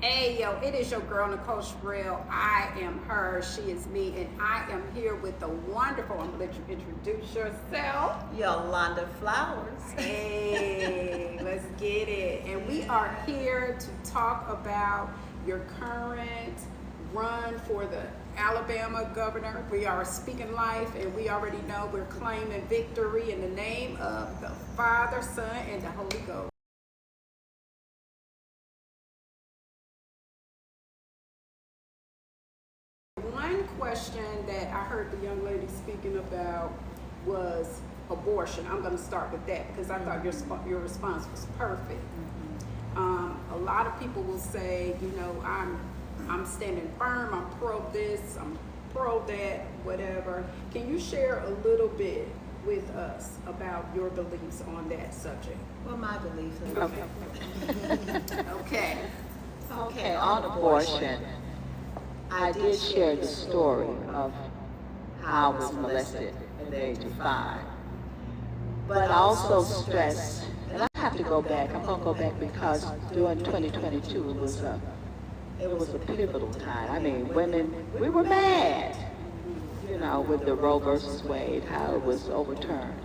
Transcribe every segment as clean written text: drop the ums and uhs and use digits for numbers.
Hey, yo, it is your girl, Nicole Sherrill. I am her, she is me, and I am here with the wonderful, I'm going to let you introduce yourself. Yolanda Flowers. Hey, let's get it. And we are here to talk about your current run for the Alabama governor. We are speaking life, and we already know we're claiming victory in the name of the Father, Son, and the Holy Ghost. One question that I heard the young lady speaking about was abortion. I'm going to start with that because I thought your response was perfect. A lot of people will say, you know, I'm standing firm, I'm pro this, I'm pro that, whatever. Can you share a little bit with us about your beliefs on that subject? Well, my beliefs. Okay. Okay, on abortion, I did share the story of how I was molested at the age of 5. But I also stressed, and I have to go back, I'm going to go back because during 2022 it was a pivotal time. I mean, women, we were mad, you know, with the Roe versus Wade, how it was overturned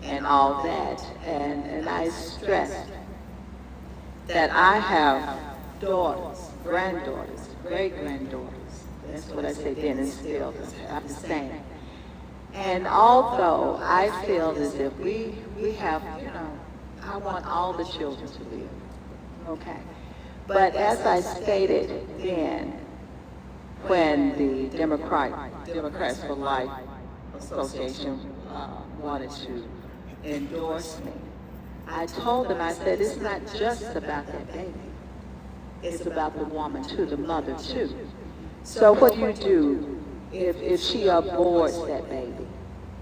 and all that. And I stressed that I have daughters, granddaughters, great-granddaughters. That's what I say then, and still, I'm the same. And although I feel as if we have, you know, I want all the children to live, okay? But as I stated then, when the Democrats for Life Association wanted to endorse me, I told them, I said, it's not just about that baby. It's about the woman too, the mother too. So what do you do if she aborts that baby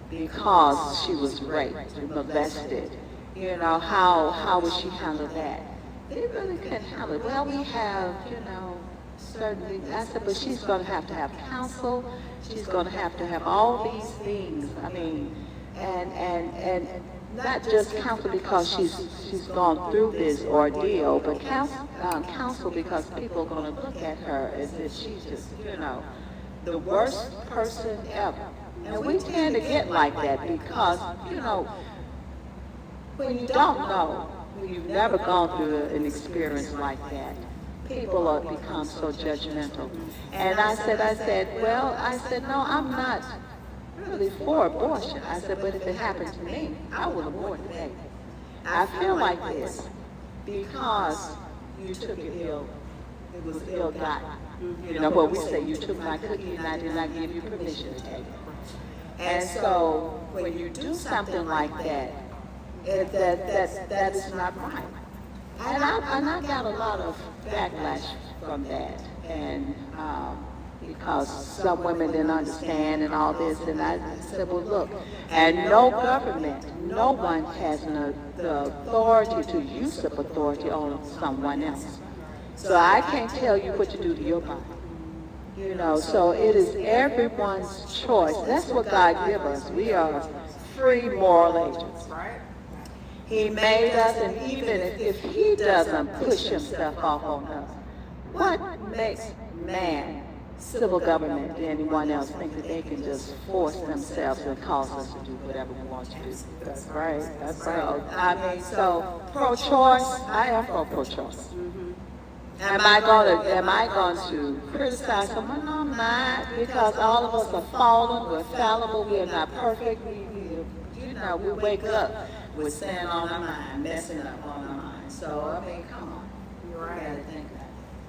because she was raped, molested? You know, how would she handle that? They really couldn't handle it. Well, we have, you know, certainly, I said, but she's going to have counsel. She's going to have all these things. I mean, and not just counsel because she's gone through this ordeal, but counsel because people are going to look at her as if she's just, you know, the worst person ever. And we tend to get like that because, you know, when you don't know, when you've never gone through an experience like that, people become so judgmental. And I said, no, I'm not really for abortion. I said, but if it happened to me, I would abort the baby. I feel like this because you took it ill. It was ill gotten. You know what we say, you took my cookie and I did not give you permission to take it. And so when you do something like that, that is not right. And I got a lot of backlash from that. And because some women didn't understand and all this, and I said, well, look, and no government, no one has the authority to usurp authority on someone else. So I can't tell you what to do to your body. You know, so it is everyone's choice. That's what God gives us. We are free moral agents. He made us, and even if he doesn't push himself off on us, what makes man, civil government, or anyone else think that they can just force themselves and cause us to do whatever we want to do? That's right. That's right. So, I mean, so pro-choice, I am pro-choice. Am I going to criticize someone? No, I'm not, because all of us are fallen, we're fallible, we are not perfect. We wake up with sin on our mind, messing up on our mind. So, I mean, come on. You're right.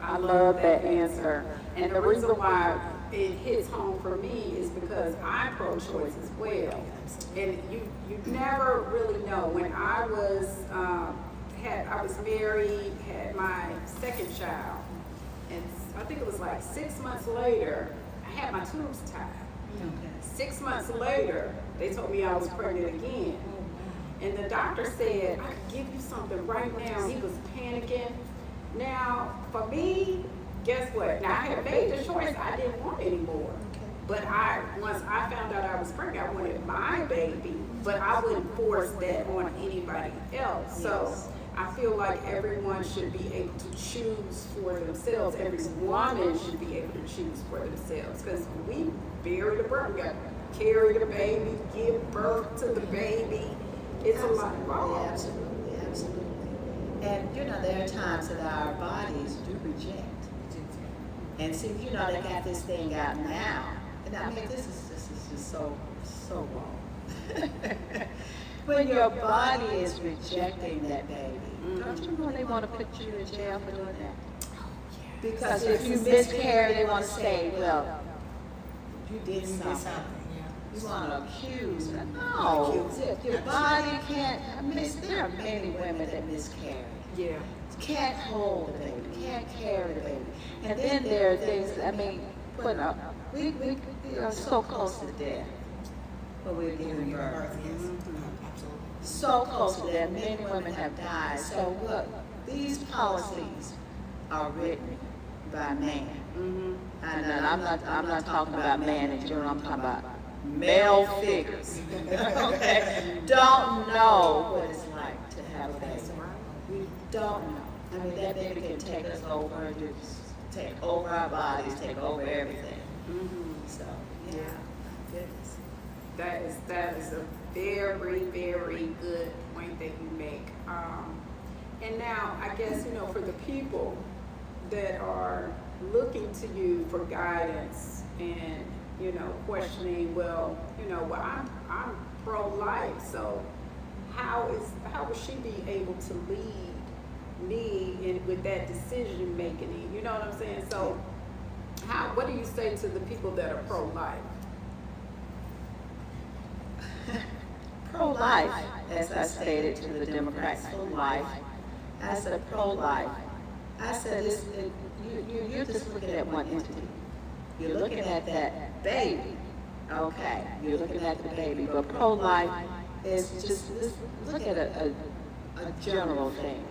I love that answer. And the reason why it hits home for me is because I'm pro-choice as well. And you never really know. When I was married, had my second child, and I think it was like 6 months later, I had my tubes tied. 6 months later, they told me I was pregnant again. And the doctor said, I could give you something right now. He was panicking. Now, for me, guess what? Now, I had made the choice. I didn't want anymore. But once I found out I was pregnant, I wanted my baby, but I wouldn't force that on anybody else. So I feel like everyone should be able to choose for themselves. Every woman should be able to choose for themselves, because we bury the birth. We got to carry the baby, give birth to the baby. It's a lot involved. Absolutely, absolutely. And you know, there are times that our bodies do reject. And see, you know, they got this thing out now. And I mean, this is just so wrong. When your body is rejecting that baby, don't you know they want to put you in jail for doing that? Because if you miscarry, they want to say, well, you did something. You want to accuse them. No, your body can't. I mean, there are many women that miscarry. Yeah. Can't hold the baby, can't carry the baby. And then there are things, I mean, we are so close to death when we're giving birth. So close to death, many women have died. So look, these policies are written by man. And I'm not talking about man in general, I'm talking about male figures. Okay? Don't know what it's like to have a baby. We don't know. I mean, that baby can take us over, just take over our bodies, take over everything. So, yeah, goodness. That is a very, very good point that you make. And now, I guess, you know, for the people that are looking to you for guidance and, you know, questioning, well, you know, well, I'm pro-life, so how would she be able to lead me in with that decision making? You know what I'm saying? So what do you say to the people that are pro-life? Pro-life, as I stated to the Democrats, pro-life, I said pro-life. I said, you're just looking at one entity. You're looking at that baby. Okay, you're looking at the baby, but pro-life is just look at a general thing.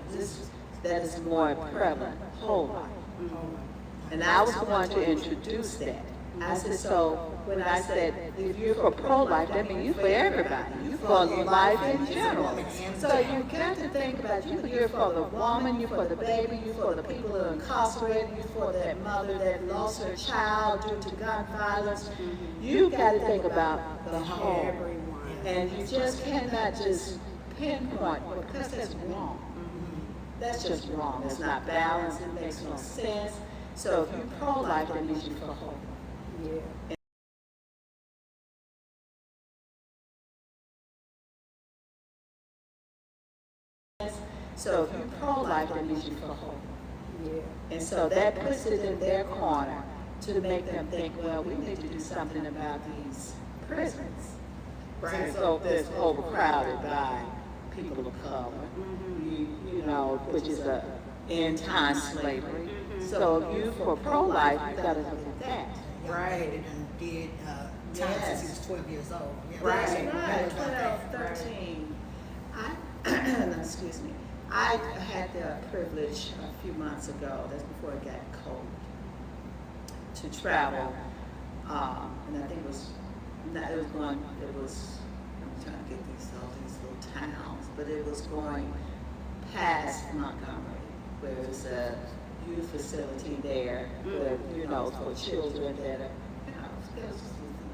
That is more prevalent, whole life. And I was the one to introduce that. I said, so when I said, if you're for pro-life, that means you're for everybody. You're for life in general. So you got to think about, you're for the woman, you're for the baby, you're for the people who are incarcerated, you're for that mother that lost her child due to gun violence. You got to think about the whole. And you just cannot just pinpoint, because that's wrong. That's just wrong. It's not balanced. It makes no sense. So if you're pro-life, that means you're for whole. Yeah. So if you're pro-life, that means you're for whole. Yeah. And so that puts it in their corner to make them think, well, we need to do something about these prisons. Right. So it's overcrowded by people of color, you know, which is a end-time slavery. So if you're for pro-life, you got to look at that. Right. And did time since he was 12 years old. Yeah. Right. 12, 13. Excuse me. I had the privilege a few months ago, that's before it got cold, to travel. And I think I'm trying to get all these little towns, but it was going past Montgomery, where there's a youth facility there, where, you know, for children that are, you know,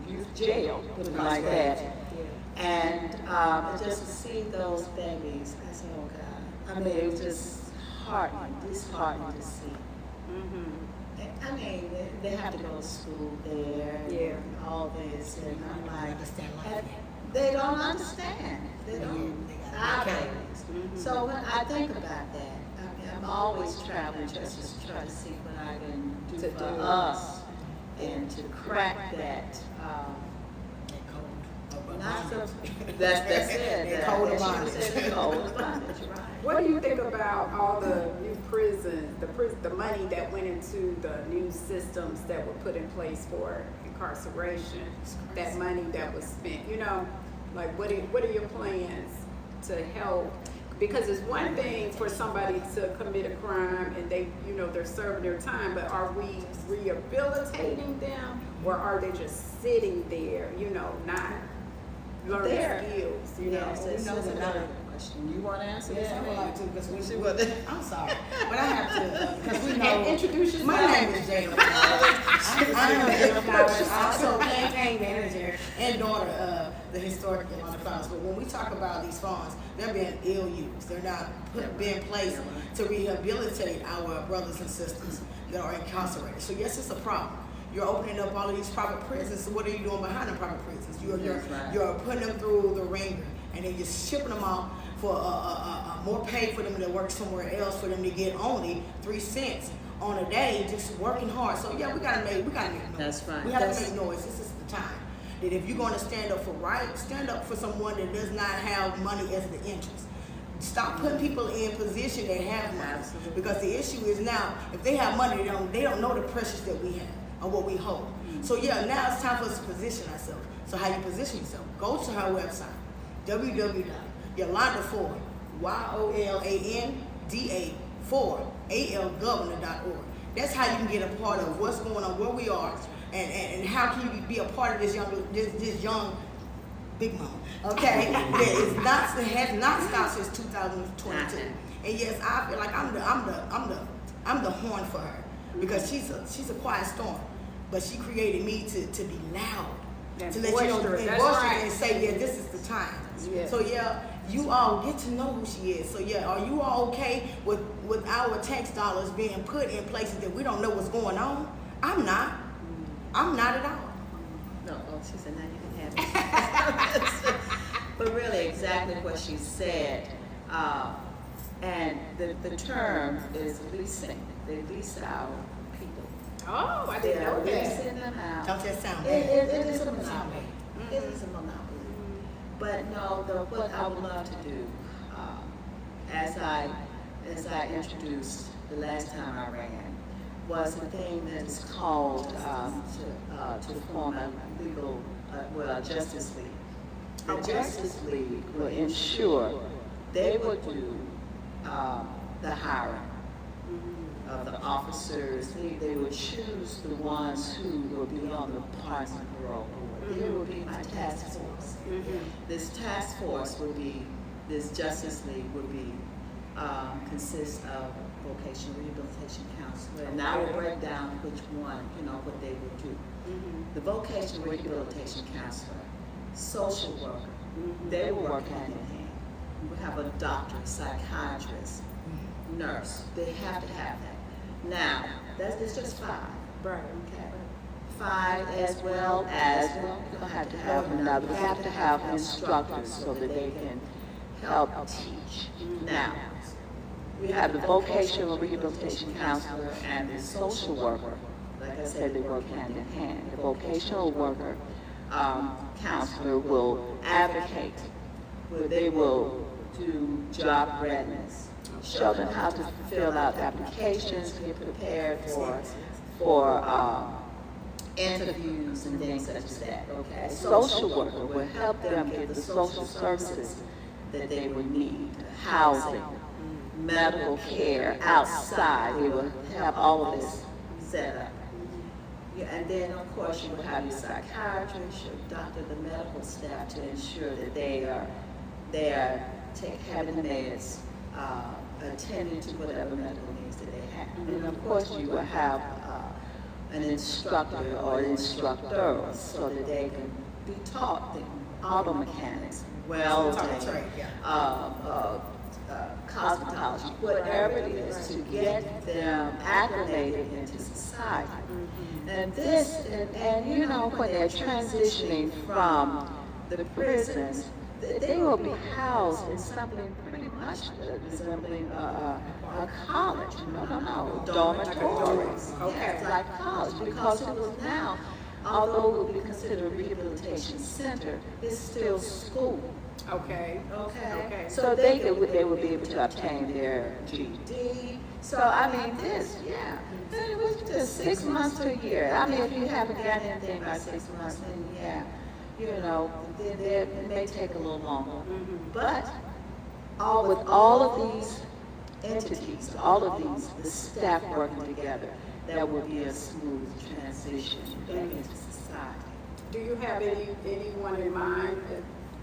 youth jail, put it like that. And just to see those babies, I said, oh God. I mean, it was just disheartening to see. I mean, they have to go to school there, and all this, and I'm like, they don't understand. They don't. Our babies. So when I think about that, I mean, I'm always traveling just to try to see what I can do for us and to crack that. That's it. Code of bondage. What do you think about all the new prisons, the money that went into the new systems that were put in place for incarceration, that money that was spent? You know, like what are your plans to help? Because it's one thing for somebody to commit a crime and they're serving their time, but are we rehabilitating them, or are they just sitting there, not learning skills? Yes, that's another question. You want to answer Yes, I that? would like to, because See we, what- I'm sorry, but I have to, because we know. And introduce yourself. My name is Jada Flowers. I am Jada Flowers, also campaign manager and daughter of the historic Yolanda Flowers. But when we talk about these funds, they're being ill used. They're not being placed to rehabilitate our brothers and sisters that are incarcerated. So yes, it's a problem. You're opening up all of these private prisons. So what are you doing behind the private prisons? You're putting them through the ringer, and then you're shipping them off for more pay for them to work somewhere else, for them to get only 3 cents on a day, just working hard. So yeah, we gotta make noise. That's right. We have to make noise. This is the time that if you're going to stand up for right, stand up for someone that does not have money as the interest. Stop putting people in position that have money. Absolutely. Because the issue is now, if they have money, they don't know the pressures that we have or what we hold. So yeah, now it's time for us to position ourselves. So how you position yourself? Go to her website, www.Yolanda Ford, YOLANDA4ALGovernor.org. That's how you can get a part of what's going on, where we are, and how can you be a part of this young big mama, okay? That has not stopped since 2022. And yes, I feel like I'm the horn for her, because she's a quiet storm, but she created me to be loud, And to let you know, boisterous, and that's boisterous, right. and say, yeah, this is the time. Yeah. So yeah, you all get to know who she is. So yeah, are you all okay with our tax dollars being put in places that we don't know what's going on? I'm not. I'm not at all. No, oh, she said, now you can have it. But really, exactly what she said. And the term is leasing. They lease our people. Oh, I didn't know They're that. leasing them out. Don't that sound It bad? is a monopoly. It is a monopoly. But no, what I would love to do, as I introduced the last time I ran, was a thing that is called to form a legal, Justice League. The Justice League will ensure they will do the hiring of the officers. They would choose the ones who will be on the Parks and Parole Board. There will be my task force. This task force would be, this Justice League would be, consist of vocational rehabilitation counselor, and I will break down which one, what they would do. The vocational rehabilitation counselor, social worker, they will work hand in hand. We have a doctor, psychiatrist, nurse. They have to have that. Now, it's just 5. Right. Okay. 5 as well as, we don't have to have another, we have to have instructors so that they can help teach. Now, we have the vocational rehabilitation counselor and the social worker. Like I said, they work hand in hand. The vocational worker counselor will advocate, where they will do job readiness, show them how to fill out applications, get prepared for interviews and things such as that. Okay, social worker will help them get the social services that they would need, housing, medical care outside. They will have all of this set up. Yeah, and then of course you will have your psychiatrist, your doctor, the medical staff to ensure that they are having the meds, attending to whatever medical needs that they have. And of course you will have an instructor or instructors so that they can be taught the auto mechanics, welding, cosmetology, whatever it is, to get them acclimated into society. And this, and when they're transitioning from the prisons, they will be housed in something pretty much resembling a college. No, dormitories. Okay. It's like college, because it was now, although it would be considered a rehabilitation center, it's still school. Okay. Okay. So they would be able to obtain their GED. So I mean, it was just 6 months to a year. I mean, if you haven't got anything by 6 months, then then it may take a little longer. But with all of these entities, all of the staff working together, that will be a smooth transition back into society. Do you have anyone in mind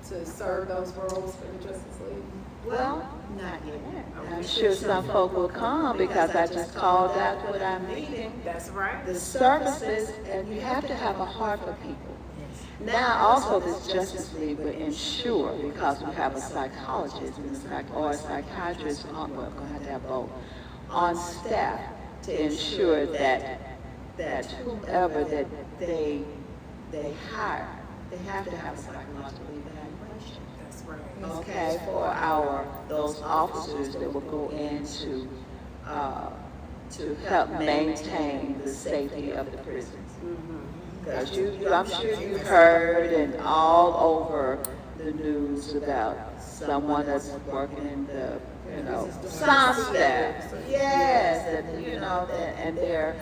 to serve those roles for the Justice League? Well, not yet. I'm sure some folk will come because I just called out to our meeting. That's right. The services, and you have to have a heart for people. Now, also, this Justice League will ensure, because we have a psychologist and or a psychiatrist, well, we're going to have both, on staff to ensure that whomever that they hire, they have to have a psychological evaluation. That's right. Okay, for those officers that will go in to help maintain the safety of the prisons. Because I'm sure you've heard and all over the news about someone that's working in the, sound staff. Yes, and they're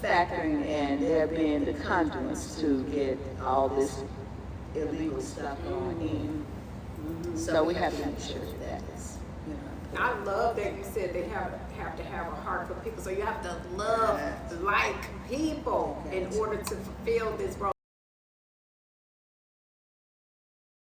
factoring in, they're being the conduits to get all this illegal stuff going in. So we have to make sure that is, I love that you said they have to have a heart for people. So you have to love, like people in order to fulfill this role.